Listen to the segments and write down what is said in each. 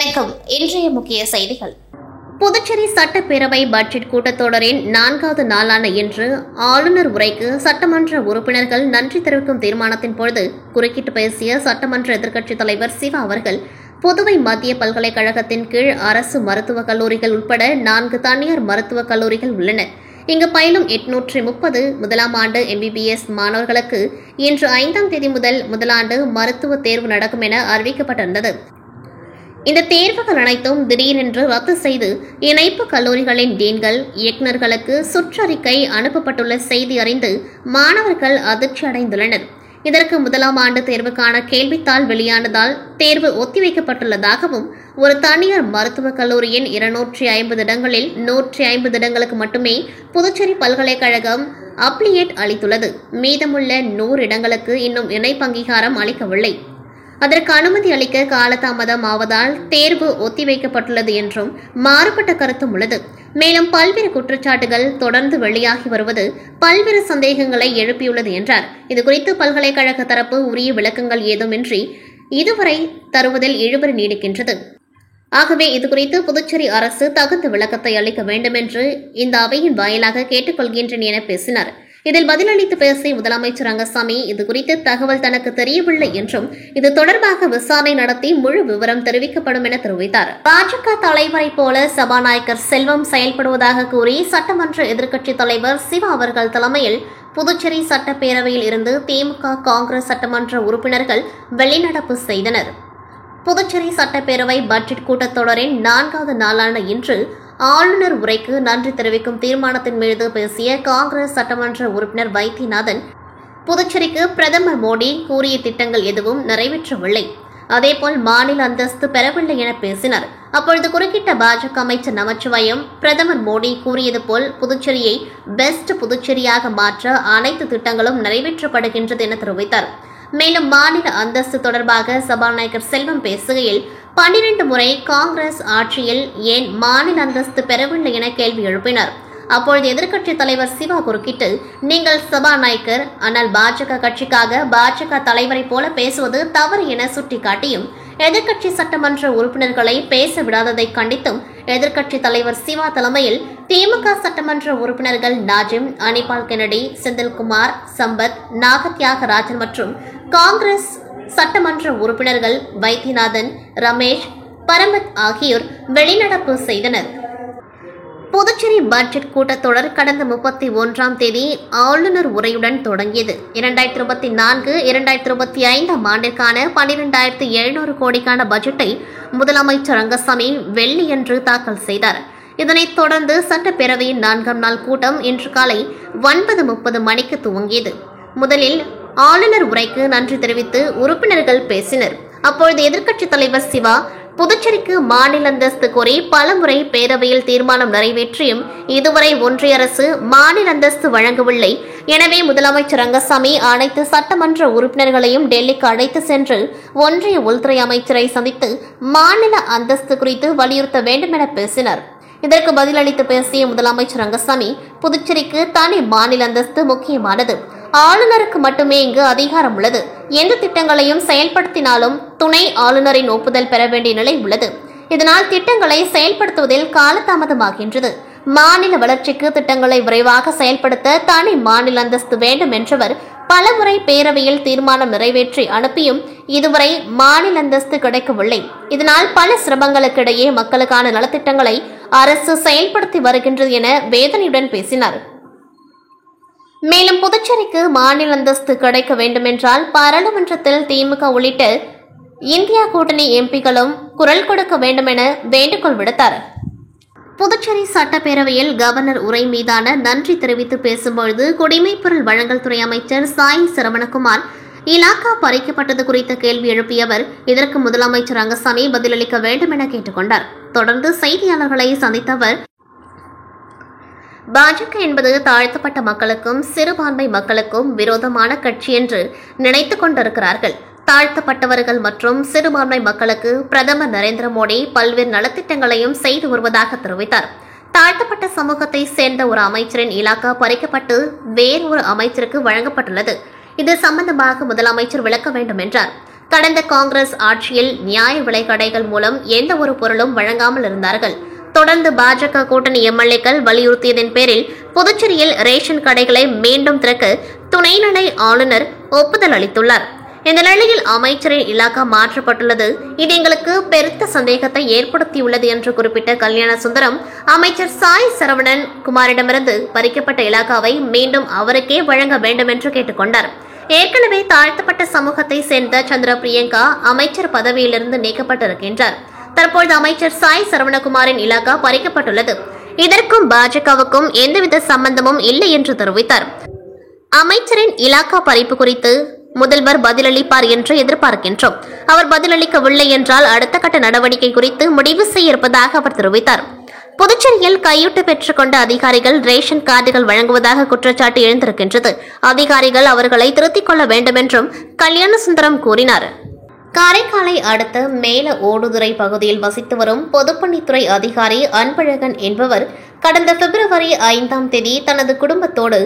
வணக்கம். இன்றைய முக்கிய செய்திகள். புதுச்சேரி சட்டப்பேரவை பட்ஜெட் கூட்டத்தொடரின் 4வது நாளான இன்று ஆளுநர் உரைக்கு சட்டமன்ற உறுப்பினர்கள் நன்றி தெரிவிக்கும் தீர்மானத்தின் பொழுது குறுக்கிட்டு பேசிய சட்டமன்ற எதிர்க்கட்சித் தலைவர் சிவா அவர்கள், புதுவை மத்திய பல்கலைக்கழகத்தின் கீழ் அரசு மருத்துவக் கல்லூரிகள் உட்பட 4 தனியார் மருத்துவக் கல்லூரிகள் உள்ளன. இங்கு பயிலும் 830 முதலாம் ஆண்டு MBBS மாணவர்களுக்கு இன்று 5ஆம் தேதி முதல் முதலாண்டு மருத்துவ தேர்வு நடக்கும் என அறிவிக்கப்பட்டிருந்தது. இந்த தேர்வுகள் அனைத்தும் திடீரென்று ரத்து செய்து இணைப்பு கல்லூரிகளின் டீன்கள், இயக்குநர்களுக்கு சுற்றறிக்கை அனுப்பப்பட்டுள்ள செய்தி அறிந்து மாணவர்கள் அதிர்ச்சி அடைந்துள்ளனர். இதற்கு முதலாம் ஆண்டு தேர்வுக்கான கேள்வித்தாள் வெளியானதால் தேர்வு ஒத்திவைக்கப்பட்டுள்ளதாகவும், ஒரு தனியார் மருத்துவக் கல்லூரியின் 250 இடங்களில் 150 இடங்களுக்கு மட்டுமே புதுச்சேரி பல்கலைக்கழகம் அப்ளியேட் அளித்துள்ளது. மீதமுள்ள 100 இடங்களுக்கு இன்னும் இணைப்பு அங்கீகாரம் அளிக்கவில்லை. அதற்கு அனுமதி அளிக்க காலதாமதம் ஆவதால் தேர்வு ஒத்திவைக்கப்பட்டுள்ளது என்றும் மாறுபட்ட கருத்தும் உள்ளது. மேலும் பல்வேறு குற்றச்சாட்டுகள் தொடர்ந்து வெளியாகி வருவது பல்வேறு சந்தேகங்களை எழுப்பியுள்ளது என்றார். இதுகுறித்து பல்கலைக்கழக தரப்பு உரிய விளக்கங்கள் ஏதுமின்றி இதுவரை தருவதில் இழுபறி நீடிக்கின்றது. ஆகவே இதுகுறித்து புதுச்சேரி அரசு தகுந்த விளக்கத்தை அளிக்க வேண்டும் என்று இந்த அவையின் வாயிலாக கேட்டுக்கொள்கின்றேன் என பேசினார். இதில் பதிலளித்து பேசிய முதலமைச்சர் ரங்கசாமி, இதுகுறித்து தகவல் தனக்கு தெரியவில்லை என்றும் இது தொடர்பாக விசாரணை நடத்தி முழு விவரம் தெரிவிக்கப்படும் என தெரிவித்தார். பாஜக தலைவரை போல சபாநாயகர் செல்வம் செயல்படுவதாக கூறி சட்டமன்ற எதிர்க்கட்சித் தலைவர் சிவா அவர்கள் தலைமையில் புதுச்சேரி சட்டப்பேரவையில் இருந்து திமுக, காங்கிரஸ் சட்டமன்ற உறுப்பினர்கள் வெளிநடப்பு செய்தனர். புதுச்சேரி சட்டப்பேரவை பட்ஜெட் கூட்டத்தொடரின் 4வது நாளான இன்று ஆளுநர் உரைக்கு நன்றி தெரிவிக்கும் தீர்மானத்தின் மீது பேசிய காங்கிரஸ் சட்டமன்ற உறுப்பினர் வைத்தியநாதன், புதுச்சேரிக்கு பிரதமர் மோடி கூறிய திட்டங்கள் எதுவும் நிறைவேற்றவில்லை, அதேபோல் மாநில அந்தஸ்து பெறவில்லை என பேசினார். அப்பொழுது குறுக்கிட்ட பாஜக அமைச்சர் நமச்சிவாயம், பிரதமர் மோடி கூறியது போல் புதுச்சேரியை பெஸ்ட் புதுச்சேரியாக மாற்ற அனைத்து திட்டங்களும் நிறைவேற்றப்படுகின்றது என தெரிவித்தார். மேலும் மாநில அந்தஸ்து தொடர்பாக சபாநாயகர் செல்வம் பேசுகையில், 12 முறை காங்கிரஸ் ஆட்சியில் ஏன் மாநில அந்தஸ்து பெறவில்லை என கேள்வி எழுப்பினார். அப்பொழுது எதிர்க்கட்சித் தலைவர் சிவா குறுக்கிட்டு, நீங்கள் சபாநாயகர், ஆனால் பாஜக கட்சிக்காக பாஜக தலைவரை போல பேசுவது தவறு என சுட்டிக்காட்டியும் எதிர்க்கட்சி சட்டமன்ற உறுப்பினர்களை பேச விடாததை கண்டித்தும் எதிர்க்கட்சித் தலைவர் சிவா தலைமையில் திமுக சட்டமன்ற உறுப்பினர்கள் நாஜிம், அனிபால் கென்னடி, செந்தில்குமார், சம்பத், நாகத்யாகராஜன் மற்றும் காங்கிரஸ் சட்டமன்ற உறுப்பினர்கள் வைத்தியநாதன், ரமேஷ், பரமத் ஆகியோர் வெளிநடப்பு செய்தனர். புதுச்சேரி பட்ஜெட் கூட்டத்தொடர் கடந்த 31ஆம் தேதி ஆளுநர் உரையுடன் தொடங்கியது. 2024-2025 ஆண்டிற்கான 12,700 கோடிக்கான பட்ஜெட்டை முதலமைச்சர் ரங்கசாமி வெள்ளியன்று தாக்கல் செய்தார். இதனைத் தொடர்ந்து சட்டப்பேரவையின் 4ஆம் நாள் கூட்டம் இன்று காலை 9:30 மணிக்கு துவங்கியது. முதலில் ஆளுநர் உரைக்கு நன்றி தெரிவித்து உறுப்பினர்கள் பேசினர். அப்பொழுது எதிர்க்கட்சித் தலைவர் சிவா, புதுச்சேரிக்கு மாநில அந்தஸ்து கோரி பலமுறை பேரவையில் தீர்மானம் நிறைவேற்றியும் இதுவரை ஒன்றிய அரசு மாநில அந்தஸ்து வழங்கவில்லை. எனவே முதலமைச்சர் ரங்கசாமி அனைத்து சட்டமன்ற உறுப்பினர்களையும் டெல்லிக்கு அழைத்து சென்று ஒன்றிய உள்துறை அமைச்சரை சந்தித்து மாநில அந்தஸ்து குறித்து வலியுறுத்த வேண்டும் என பேசினார். இதற்கு பதிலளித்து பேசிய முதலமைச்சர் ரங்கசாமி, புதுச்சேரிக்கு தனி மாநில அந்தஸ்து முக்கியமானது. ஆளுநருக்கு மட்டுமே இங்கு அதிகாரம் உள்ளது. எந்த திட்டங்களையும் செயல்படுத்தினாலும் துணை ஆளுநரின் ஒப்புதல் பெற வேண்டிய நிலை உள்ளது. இதனால் திட்டங்களை செயல்படுத்துவதில் காலதாமதமாகின்றது. மாநில வளர்ச்சிக்கு திட்டங்களை விரைவாக செயல்படுத்த தனி மாநில அந்தஸ்து வேண்டும் என்றவர் பலமுறை பேரவையில் தீர்மானம் நிறைவேற்றி அனுப்பியும் இதுவரை மாநில அந்தஸ்து கிடைக்கவில்லை. இதனால் பல சிரமங்களுக்கிடையே மக்களுக்கான நலத்திட்டங்களை அரசு செயல்படுத்தி வருகின்றது என வேதனையுடன் பேசினார். மேலும் புதுச்சேரிக்கு மாநில அந்தஸ்து கிடைக்க வேண்டுமென்றால் பாராளுமன்றத்தில் திமுக உள்ளிட்ட இந்தியா கூட்டணி எம்பிக்களும் குரல் கொடுக்க வேண்டும் என வேண்டுகோள் விடுத்தார். புதுச்சேரி சட்டப்பேரவையில் கவர்னர் உரை மீதான நன்றி தெரிவித்து பேசும்பொழுது குடிமைப்பொருள் வழங்கல் துறை அமைச்சர் சாய் சரவணகுமார் இலாக்கா பறிக்கப்பட்டது குறித்த கேள்வி எழுப்பிய அவர், இதற்கு முதலமைச்சர் ரங்கசாமி பதிலளிக்க வேண்டும் என கேட்டுக்கொண்டார். தொடர்ந்து செய்தியாளர்களை சந்தித்த அவர், பாஜக என்பது தாழ்த்தப்பட்ட மக்களுக்கும் சிறுபான்மை மக்களுக்கும் விரோதமான கட்சி என்று நினைத்துக் கொண்டிருக்கிறார்கள். தாழ்த்தப்பட்டவர்கள் மற்றும் சிறுபான்மை மக்களுக்கு பிரதமர் நரேந்திர மோடி பல்வேறு நலத்திட்டங்களையும் செய்து வருவதாக தெரிவித்தார். தாழ்த்தப்பட்ட சமூகத்தை சேர்ந்த ஒரு அமைச்சரின் இலாக்கா பறிக்கப்பட்டு வேறொரு அமைச்சருக்கு வழங்கப்பட்டுள்ளது. இது சம்பந்தமாக முதலமைச்சர் விளக்க வேண்டும் என்றார். கடந்த காங்கிரஸ் ஆட்சியில் நியாய விலை கடைகள் மூலம் எந்த ஒரு பொருளும் வழங்காமல் இருந்தார்கள். தொடர்ந்து பாஜக கூட்டணி எம்எல்ஏக்கள் வலியுறுத்தியதன் பேரில் புதுச்சேரியில் ரேஷன் கடைகளை மீண்டும் திறக்க துணைநிலை ஆளுநர் ஒப்புதல் அளித்துள்ளார். இந்த நிலையில் அமைச்சரின் இலாகா மாற்றப்பட்டுள்ளது. இது எங்களுக்கு பெருத்த சந்தேகத்தை ஏற்படுத்தியுள்ளது என்று குறிப்பிட்ட கல்யாண சுந்தரம், அமைச்சர் சாய் சரவணன் குமாரிடமிருந்து பறிக்கப்பட்ட இலாகாவை மீண்டும் அவருக்கே வழங்க வேண்டும் என்று கேட்டுக்கொண்டார். ஏற்கனவே தாழ்த்தப்பட்ட சமூகத்தை சேர்ந்த சந்திர பிரியங்கா அமைச்சர் பதவியிலிருந்து நீக்கப்பட்டிருக்கின்றார். தற்போது அமைச்சர் சாய் சரவணகுமாரின் இலாகா பறிக்கப்பட்டுள்ளது. இதற்கும் பாஜகவுக்கும் எந்தவித சம்பந்தமும் இல்லை என்று தெரிவித்தார். அமைச்சரின் இலாகா பறிப்பு குறித்து முதல்வர் பதிலளிப்பார் என்று எதிர்பார்க்கின்றோம். அவர் பதிலளிக்கவில்லை என்றால் அடுத்த கட்ட நடவடிக்கை குறித்து முடிவு செய்ய இருப்பதாக அவர் தெரிவித்தார். புதுச்சேரியில் கையூட்டு பெற்றுக் கொண்ட அதிகாரிகள் ரேஷன் கார்டுகள் வழங்குவதாக குற்றச்சாட்டு எழுந்திருக்கின்றது. அதிகாரிகள் அவர்களை திருத்திக் கொள்ள வேண்டும் என்றும் கல்யாண சுந்தரம் கூறினார். காரைக்காலை அடுத்த மேல ஓடுதுறை பகுதியில் வசித்து வரும் பொதுப்பணித்துறை அதிகாரி அன்பழகன் என்பவர் கடந்த பிப்ரவரி 5ஆம் தேதி தனது குடும்பத்தோடு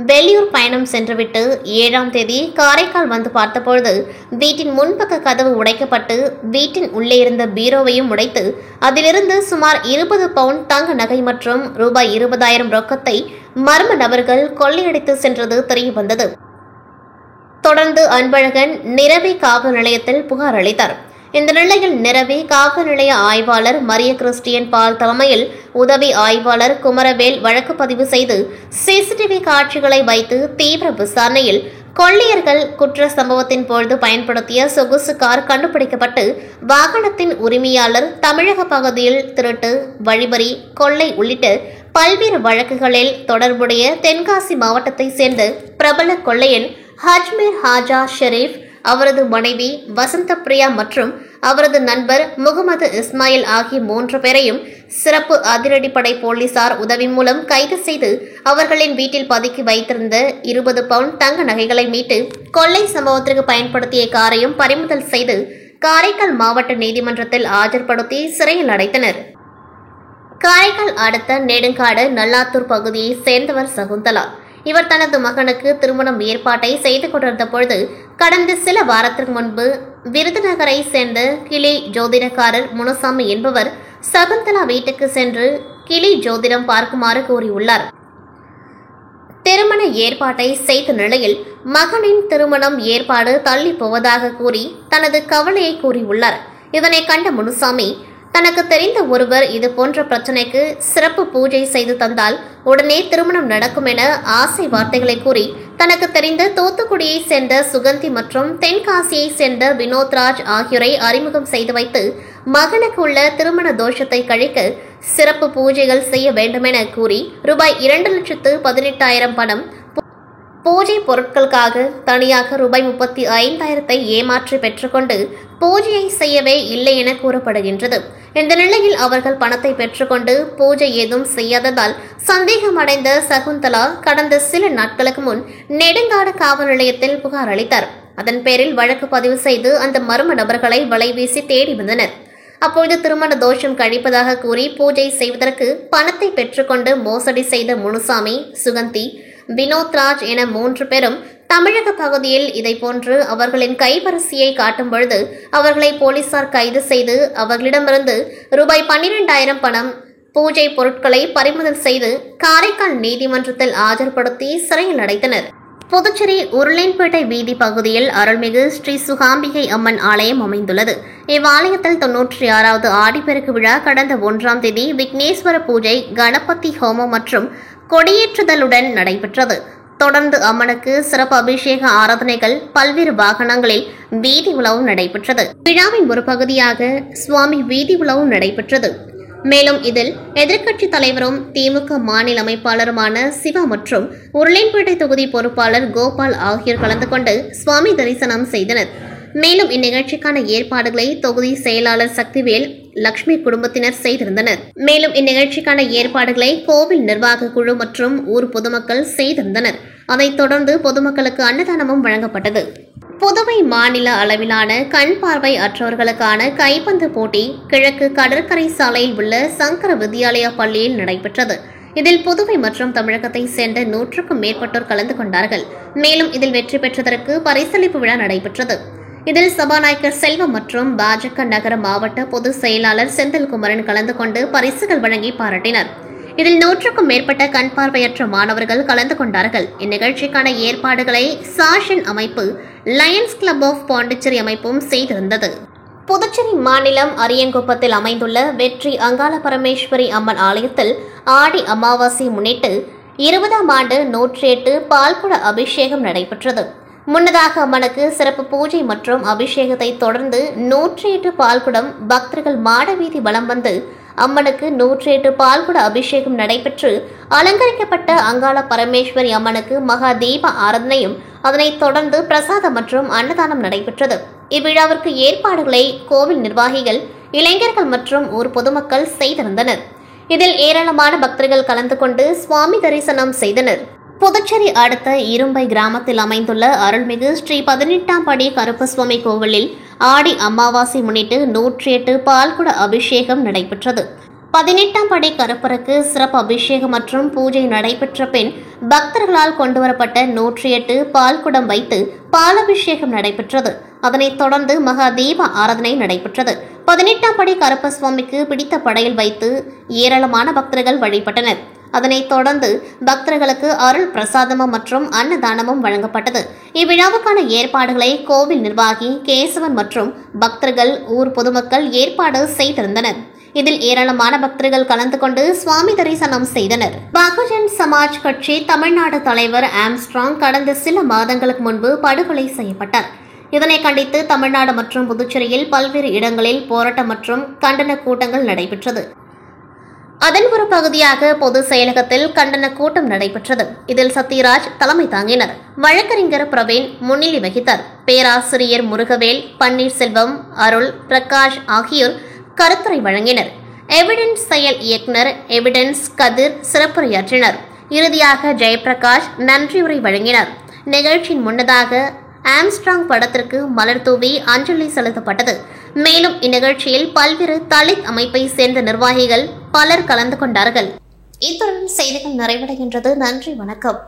வெளியூர் பயணம் சென்றுவிட்டு 7ஆம் தேதி காரைக்கால் வந்து பார்த்தபொழுது வீட்டின் முன்பக்க கதவு உடைக்கப்பட்டு வீட்டின் உள்ளே இருந்த பீரோவையும் உடைத்து அதிலிருந்து சுமார் 20 பவுண்ட் தங்க நகை மற்றும் ரூபாய் 20,000 ரொக்கத்தை மர்ம நபர்கள் கொள்ளையடித்து சென்றது தெரியவந்தது. தொடர்ந்து அன்பழகன் நிரவி காவல் நிலையத்தில் புகார் அளித்தார். இந்த நிலையில் நிரவி காவல் நிலைய ஆய்வாளர் மரிய கிறிஸ்டியன் பால் தலைமையில் உதவி ஆய்வாளர் குமரவேல் வழக்கு பதிவு செய்து சிசிடிவி காட்சிகளை வைத்து தீவிர விசாரணையில் கொள்ளையர்கள் குற்ற சம்பவத்தின் பொழுது பயன்படுத்திய சொகுசு கார் கண்டுபிடிக்கப்பட்டு வாகனத்தின் உரிமையாளர் தமிழக பகுதியில் திருட்டு, வழிபறி, கொள்ளை உள்ளிட்ட பல்வேறு வழக்குகளில் தொடர்புடைய தென்காசி மாவட்டத்தை சேர்ந்த பிரபல கொள்ளையன் ஹஜ்மீர் ஹாஜா ஷெரீப், அவரது மனைவி வசந்த பிரியா மற்றும் அவரது நண்பர் முகமது இஸ்மாயில் ஆகிய 3 பேரையும் சிறப்பு அதிரடிப்படை போலீசார் உதவி மூலம் கைது செய்து அவர்களின் வீட்டில் பதுக்கி வைத்திருந்த 20 பவுண்ட் தங்க நகைகளை மீட்டு கொள்ளை சம்பவத்திற்கு பயன்படுத்திய காரையும் பறிமுதல் செய்து காரைக்கால் மாவட்ட நீதிமன்றத்தில் ஆஜர்படுத்தி சிறையில் அடைத்தனர். காரைக்கால் அடுத்த நெடுங்காடு நல்லாத்தூர் பகுதியை சேர்ந்தவர் சகுந்தலா. இவர் தனது மகனுக்கு திருமணம் ஏற்பாட்டை செய்து கொண்டிருந்த பொழுது கடந்த சில வாரத்திற்கு முன்பு விருதுநகரை சேர்ந்த கிளி ஜோதிடக்காரர் முனுசாமி என்பவர் சகுந்தலா வீட்டுக்கு சென்று கிளி ஜோதிடம் பார்க்குமாறு கூறியுள்ளார். திருமண ஏற்பாட்டை செய்த நிலையில் மகனின் திருமணம் ஏற்பாடு தள்ளி போவதாக கூறி தனது கவலையை கூறியுள்ளார். இதனை கண்ட முனுசாமி, தனக்கு தெரிந்த ஒருவர் இது போன்ற பிரச்சனைக்கு சிறப்பு பூஜை செய்து தந்தால் உடனே திருமணம் நடக்கும் என ஆசை வார்த்தைகளை கூறி தனக்கு தெரிந்த தூத்துக்குடியை சேர்ந்த சுகந்தி மற்றும் தென்காசியை சேர்ந்த வினோத்ராஜ் ஆகியோரை அறிமுகம் செய்து வைத்து மகனுக்கு உள்ள திருமண தோஷத்தை கழிக்க சிறப்பு பூஜைகள் செய்ய வேண்டுமென கூறி ரூபாய் 2,18,000 பணம், பூஜை பொருட்களுக்காக தனியாக ரூபாய் 35,000 ஏமாற்றி பெற்றுக்கொண்டு பூஜையை செய்யவே இல்லை என கூறப்படுகின்றது. இந்த நிலையில் அவர்கள் பணத்தை பெற்றுக்கொண்டு பூஜை ஏதும் செய்யாததால் சந்தேகமடைந்த சகுந்தலா கடந்த சில நாட்களுக்கு முன் நெடுங்காடு காவல் நிலையத்தில் புகார் அளித்தார். அதன் பேரில் வழக்கு பதிவு செய்து அந்த மர்ம நபர்களை வலைவீசி தேடி வந்தனர். அப்பொழுது திருமண தோஷம் கழிப்பதாக கூறி பூஜை செய்வதற்கு பணத்தை பெற்றுக்கொண்டு மோசடி செய்த முனுசாமி, சுகந்தி, வினோத்ராஜ் என 3 பேரும் தமிழக பகுதியில் இதைப்போன்று அவர்களின் கைவரிசையை காட்டும் பொழுது அவர்களை போலீசார் கைது செய்து அவர்களிடமிருந்து ரூபாய் 12,000 பணம், பூஜை பொருட்களை பறிமுதல் செய்து காரைக்கால் நீதிமன்றத்தில் ஆஜர்படுத்தி சிறையில் அடைத்தனர். புதுச்சேரி உருளைன்பேட்டை வீதி பகுதியில் அருள்மிகு ஸ்ரீ சுகாம்பிகை அம்மன் ஆலயம் அமைந்துள்ளது. இவ்வாலயத்தில் 96வது ஆடிப்பெருக்கு விழா கடந்த 1ஆம் தேதி விக்னேஸ்வர பூஜை, கணபதி ஹோமம் மற்றும் கொடியேற்றுதலுடன் நடைபெற்றது. தொடர்ந்து அம்மனுக்கு சிறப்பு அபிஷேக ஆராதனைகள், பல்வேறு வாகனங்களில் வீதி உலாவும் நடைபெற்றது. விழாவின் ஒரு பகுதியாக சுவாமி வீதி உலாவும் நடைபெற்றது. மேலும் இதில் எதிர்க்கட்சித் தலைவரும் திமுக மாநில அமைப்பாளருமான சிவா மற்றும் உருளைன்பேட்டை தொகுதி பொறுப்பாளர் கோபால் ஆகியோர் கலந்து கொண்டு சுவாமி தரிசனம் செய்தனர். மேலும் இந்நிகழ்ச்சிக்கான ஏற்பாடுகளை தொகுதி செயலாளர் சக்திவேல், லட்சுமி குடும்பத்தினர் செய்திருந்தனர். மேலும் இந்நிகழ்ச்சிக்கான ஏற்பாடுகளை கோவில் நிர்வாக குழு மற்றும் ஊர் பொதுமக்கள் செய்திருந்தனர். அதைத் தொடர்ந்து பொதுமக்களுக்கு அன்னதானமும் வழங்கப்பட்டது. புதுவை மாநில அளவிலான கண் பார்வை அற்றவர்களுக்கான கைப்பந்து போட்டி கிழக்கு கடற்கரை சாலையில் உள்ள சங்கர வித்யாலயா பள்ளியில் நடைபெற்றது. இதில் புதுவை மற்றும் தமிழகத்தை சேர்ந்த 100க்கும் மேற்பட்டோர் கலந்து கொண்டார்கள். மேலும் இதில் வெற்றி பெற்றதற்கு பரிசளிப்பு விழா நடைபெற்றது. இதில் சபாநாயகர் செல்வம் மற்றும் பாஜக நகர மாவட்ட பொதுச் செயலாளர் செந்தில்குமரன் கலந்து கொண்டு பரிசுகள் வழங்கி பாராட்டினர். இதில் 100க்கும் மேற்பட்ட கண் பார்வையற்ற மாணவர்கள் கலந்து கொண்டார்கள். இந்நிகழ்ச்சிக்கான ஏற்பாடுகளை சாஷன் அமைப்பு, லயன்ஸ் கிளப் ஆஃப் பாண்டிச்சேரி அமைப்பும் செய்திருந்தது. புதுச்சேரி மாநிலம் அரியங்குப்பத்தில் அமைந்துள்ள வெற்றி அங்காள பரமேஸ்வரி அம்மன் ஆலயத்தில் ஆடி அமாவாசை முன்னிட்டு 20ஆம் ஆண்டு 108 பால்குட அபிஷேகம் நடைபெற்றது. முன்னதாக அம்மனுக்கு சிறப்பு பூஜை மற்றும் அபிஷேகத்தை தொடர்ந்து 108 பால்குடம் பக்தர்கள் மாடவீதி வலம் வந்து அம்மனுக்கு 108 பால்குட அபிஷேகம் நடைபெற்று அலங்கரிக்கப்பட்ட அங்காள பரமேஸ்வரி அம்மனுக்கு மகா தீப ஆராதனையும் அதனைத் தொடர்ந்து பிரசாதம் மற்றும் அன்னதானம் நடைபெற்றது. இவ்விழாவிற்கு ஏற்பாடுகளை கோவில் நிர்வாகிகள், இளைஞர்கள் மற்றும் ஊர் பொதுமக்கள் செய்திருந்தனர். இதில் ஏராளமான பக்தர்கள் கலந்து கொண்டு சுவாமி தரிசனம் செய்தனர். புதுச்சேரி அடுத்த இரும்பை கிராமத்தில் அமைந்துள்ள அருள்மிகு ஸ்ரீ 18ஆம் படி கருப்பசுவாமி கோவிலில் ஆடி அமாவாசை முன்னிட்டு 108 பால்குட அபிஷேகம் நடைபெற்றது. 18ஆம் படி கருப்பருக்கு சிறப்பு அபிஷேகம் மற்றும் பூஜை நடைபெற்ற பின் பக்தர்களால் கொண்டுவரப்பட்ட 108 பால்குடம் வைத்து பாலபிஷேகம் நடைபெற்றது. அதனைத் தொடர்ந்து மகா தீப ஆராதனை நடைபெற்றது. 18ஆம் படி கருப்பசுவாமிக்கு பிடித்த படையில் வைத்து ஏராளமான பக்தர்கள் வழிபட்டனர். அதனைத் தொடர்ந்து பக்தர்களுக்கு அருள் பிரசாதமும் மற்றும் அன்னதானமும் வழங்கப்பட்டது. இவ்விழாவுக்கான ஏற்பாடுகளை கோவில் நிர்வாகி கேசவன் மற்றும் பக்தர்கள், ஊர் பொதுமக்கள் ஏற்பாடு செய்திருந்தனர். இதில் ஏராளமான பக்தர்கள் கலந்து கொண்டு சுவாமி தரிசனம் செய்தனர். பகுஜன் சமாஜ் கட்சி தமிழ்நாடு தலைவர் ஆம்ஸ்ட்ராங் கடந்த சில மாதங்களுக்கு முன்பு படுகொலை செய்யப்பட்டார். இதனை கண்டித்து தமிழ்நாடு மற்றும் புதுச்சேரியில் பல்வேறு இடங்களில் போராட்டம் மற்றும் கண்டன கூட்டங்கள் நடைபெற்றது. அதன் ஒரு பகுதியாக பொது செயலகத்தில் கண்டன கூட்டம் நடைபெற்றது. இதில் சத்யராஜ் தலைமை தாங்கினர். வழக்கறிஞர் பிரவீன் முன்னிலை வகித்தார். பேராசிரியர் முருகவேல், பன்னீர்செல்வம், அருள் பிரகாஷ் ஆகியோர் கருத்துரை வழங்கினர். எவிடன்ஸ் செயல் இயக்குனர் எவிடன்ஸ் கதிர் சிறப்புரையாற்றினர். இறுதியாக ஜெயபிரகாஷ் நன்றியுரை வழங்கினார். நிகழ்ச்சியின் முன்னதாக ஆம்ஸ்ட்ராங் படத்திற்கு மலர் தூவி அஞ்சலி செலுத்தப்பட்டது. மேலும் இந்நிகழ்ச்சியில் பல்வேறு தலித் அமைப்பை சேர்ந்த நிர்வாகிகள் பலர் கலந்து கொண்டார்கள். இத்துடன் செய்திகள் நிறைவடைகின்றது. நன்றி, வணக்கம்.